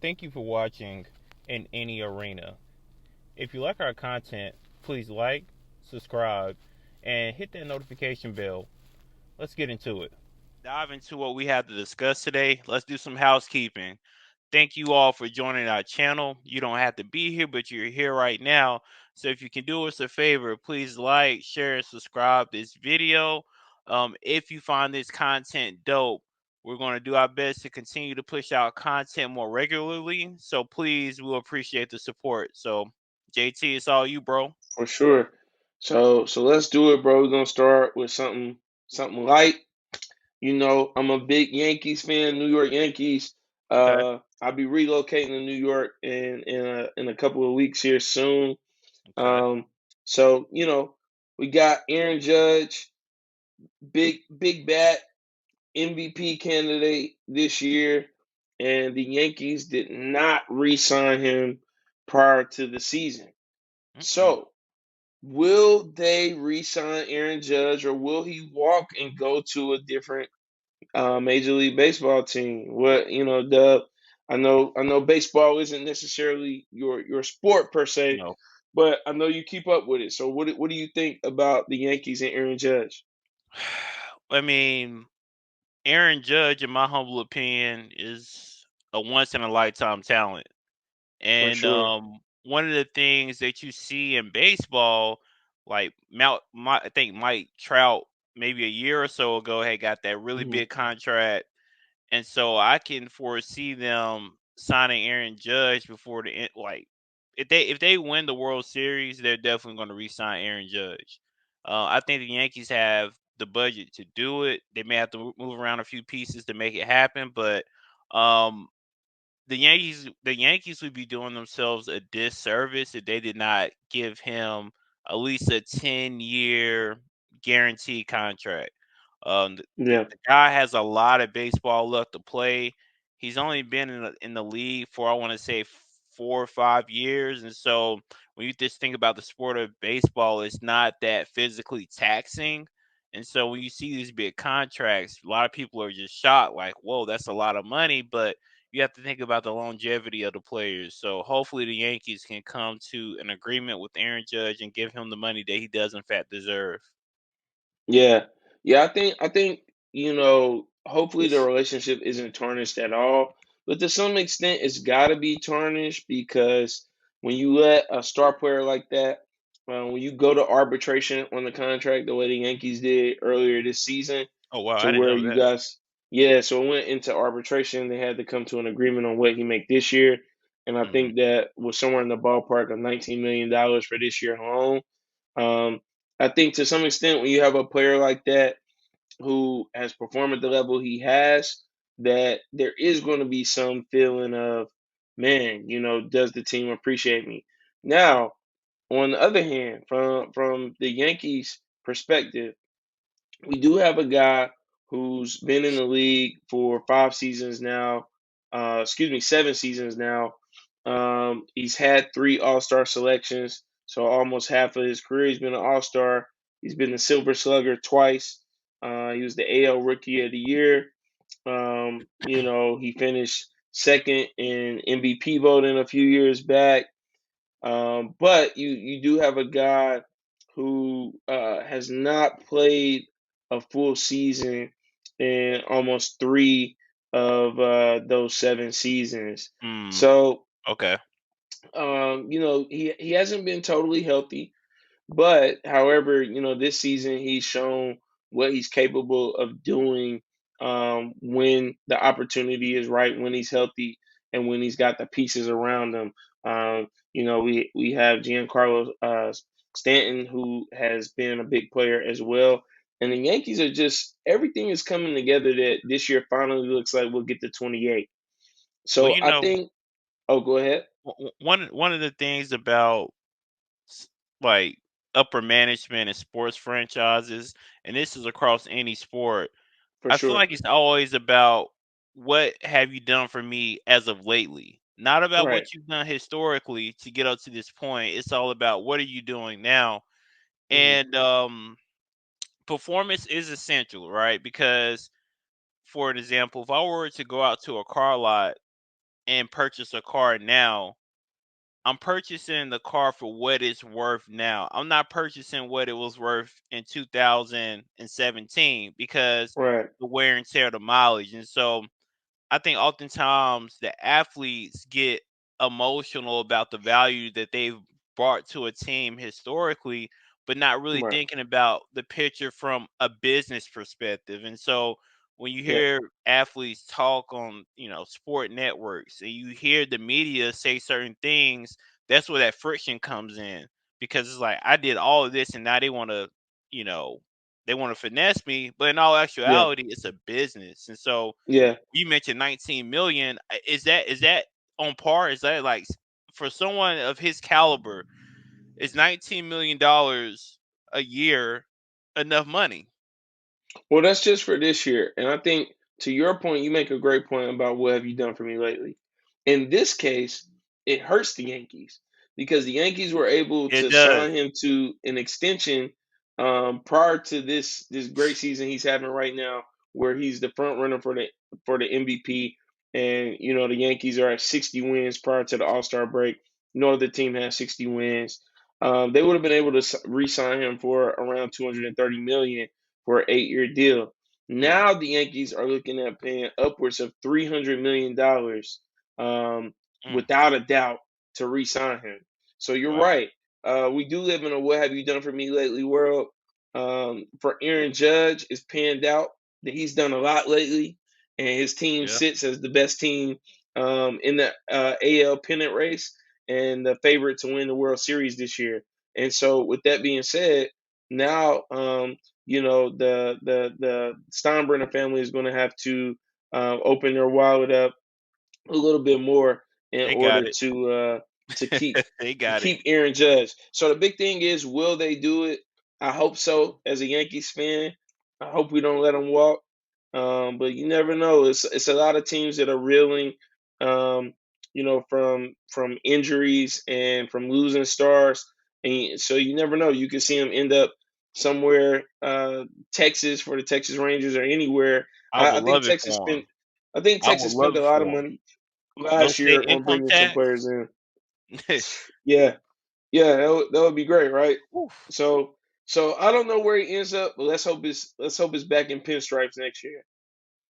Thank you for watching in any arena. If you like our content, please like, subscribe, and hit that notification bell. Let's get into it. Dive into what we have to discuss today. Let's do some housekeeping. Thank you all for joining our channel. You don't have to be here, but you're here right now. So if you can do us a favor, please like, share, and subscribe this video. If you find this content dope, we're going to do our best to continue to push out content more regularly. So please, we'll appreciate the support. So JT, it's all you, bro. For sure. So let's do it, bro. We're gonna start with something light. I'm a big Yankees fan, New York Yankees. Okay. I'll be relocating to New York in a couple of weeks here soon. Okay. Um, so we got Aaron Judge, big bat MVP candidate this year, and the Yankees did not re-sign him prior to the season. Mm-mm. So will they re-sign Aaron Judge, or will he walk and go to a different Major League Baseball team? Dub. I know baseball isn't necessarily your sport per se, No. but I know you keep up with it. So what do you think about the Yankees and Aaron Judge? I mean, Aaron Judge, in my humble opinion, is a once in a lifetime talent. For And sure. one of the things that you see in baseball, like I think Mike Trout, maybe a year or so ago, had got that really Mhm. big contract, and so I can foresee them signing Aaron Judge before the end. Like if they win the World Series, they're definitely going to re-sign Aaron Judge. I think the Yankees have the budget to do it. They may have to move around a few pieces to make it happen, but um, the Yankees would be doing themselves a disservice if they did not give him at least a 10-year guaranteed contract. Yeah. The guy has a lot of baseball left to play. He's only been in the league for, I want to say, 4 or 5 years, and so when you just think about the sport of baseball, it's not that physically taxing. And so when you see these big contracts, a lot of people are just shocked, like, "Whoa, that's a lot of money!" But you have to think about the longevity of the players. So hopefully the Yankees can come to an agreement with Aaron Judge and give him the money that he does in fact deserve. Yeah. Yeah, I think, hopefully the relationship isn't tarnished at all. But to some extent it's gotta be tarnished because when you let a star player like that, when you go to arbitration on the contract the way the Yankees did earlier this season, Oh wow, to I didn't where know you that. guys yeah, so it went into arbitration. They had to come to an agreement on what he make this year. And I Hmm. think that was somewhere in the ballpark of $19 million for this year alone. Um, I think to some extent, when you have a player like that who has performed at the level he has, that there is going to be some feeling of, man, does the team appreciate me? Now, on the other hand, from the Yankees' perspective, we do have a guy who's been in the league for 5 seasons now. Excuse me, 7 seasons now. He's had 3 All-Star selections, so almost half of his career he's been an All-Star. He's been the Silver Slugger twice. He was the AL Rookie of the Year. He finished second in MVP voting a few years back. But you do have a guy who has not played a full season in almost 3 of those 7 seasons. Hmm. So Okay. he hasn't been totally healthy. But however, this season he's shown what he's capable of doing when the opportunity is right, when he's healthy, and when he's got the pieces around him. We have Giancarlo Stanton, who has been a big player as well. And the Yankees are just everything is coming together that this year finally looks like we'll get to 28. Well, So I think. Oh, go ahead. one of the things about s- like upper management and sports franchises, and this is across any sport, For I feel sure. like it's always about what have you done for me as of lately, not about Right. what you've done historically to get up to this point. It's all about what are you doing now, Hmm. and performance is essential, right? Because, for an example, if I were to go out to a car lot and purchase a car now, I'm purchasing the car for what it's worth now. I'm not purchasing what it was worth in 2017 because Right. the wear and tear, the mileage. And so I think oftentimes the athletes get emotional about the value that they've brought to a team historically, but not really Right. thinking about the picture from a business perspective. And so when you Yeah. hear athletes talk on, sport networks and you hear the media say certain things, that's where that friction comes in because it's like I did all of this and now you know, they want to finesse me, but in all Yeah. actuality, it's a business. And so Yeah. you mentioned 19 million. Is that on par? Is that like for someone of his caliber, is 19 million dollars a year enough money? Well, that's just for this year. And I think to your point, you make a great point about what have you done for me lately. In this case, it hurts the Yankees because the Yankees were able It to does. sign him to an extension prior to this great season he's having right now, where he's the front runner for the MVP. And the Yankees are at 60 wins prior to the All Star break. No other team has 60 wins. They would have been able to re-sign him for around 230 million for an 8-year deal. Mm, Now the Yankees are looking at paying upwards of $300 million, mm, without a doubt, to re-sign him. So you're wow. right. We do live in a "what have you done for me lately" world. For Aaron Judge, it's panned out that he's done a lot lately, and his team Yeah. sits as the best team in the AL pennant race and the favorite to win the World Series this year. And so, with that being said, now the Steinbrenner family is going to have to open their wallet up a little bit more in They order got it. to keep They got it. Aaron Judge. So the big thing is, will they do it? I hope so. As a Yankees fan, I hope we don't let them walk. But you never know. It's a lot of teams that are reeling, from injuries and from losing stars, and so you never know. You could see them end up somewhere, Texas for the Texas Rangers or anywhere. I I, I would think love it Texas for spent him. I think I would Texas love spent a it lot of for him. money No last state year on income bringing some tax. players in. Yeah, yeah, that would be great, right? Oof. So I don't know where he ends up, but let's hope it's back in pinstripes next year.